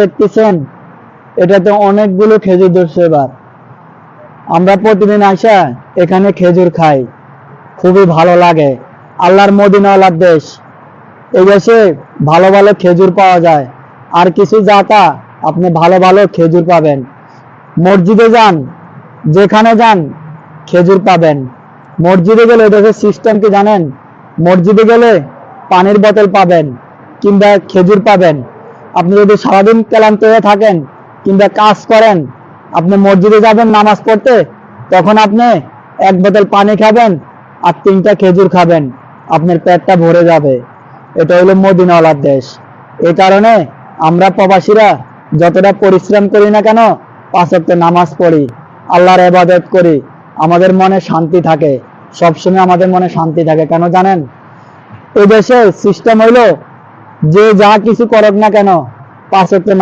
দেখতেছেন এটা তো অনেকগুলো খেজুর ধরছে এবার। আমরা প্রতিদিন আসা এখানে খেজুর খাই, খুবই ভালো লাগে। আল্লাহর মদিনাওয়ালার দেশ, এই দেশে ভালো ভালো খেজুর পাওয়া যায়। আর কিছু জাতা আপনি ভালো ভালো খেজুর পাবেন। মসজিদে যান, যেখানে যান খেজুর পাবেন। মসজিদে গেলে এটাকে সিস্টেম কি জানেন? মসজিদে গেলে পানির বোতল পাবেন কিংবা খেজুর পাবেন। আপনি যদি সারাদিন ক্লান্ত হয়ে থাকেন কিংবা কাজ করেন, আপনি মসজিদে যাবেন নামাজ পড়তে, তখন আপনি এক বোতল পানি খাবেন আর 3টা খেজুর খাবেন, আপনার পেটটা ভরে যাবে। এটা হলো মদিনাওয়ালার দেশ। এই কারণে আমরা প্রবাসীরা যতটা পরিশ্রম করি না কেন, 5 ওয়াক্ত নামাজ পড়ি, আল্লাহর ইবাদত করি, আমাদের মনে শান্তি থাকে। সবসময় আমাদের মনে শান্তি থাকে। কেন জানেন? এই দেশে সিস্টেম হইলো যে যা কিছু করুক না কেন 5 ওয়াক্ত নামাজ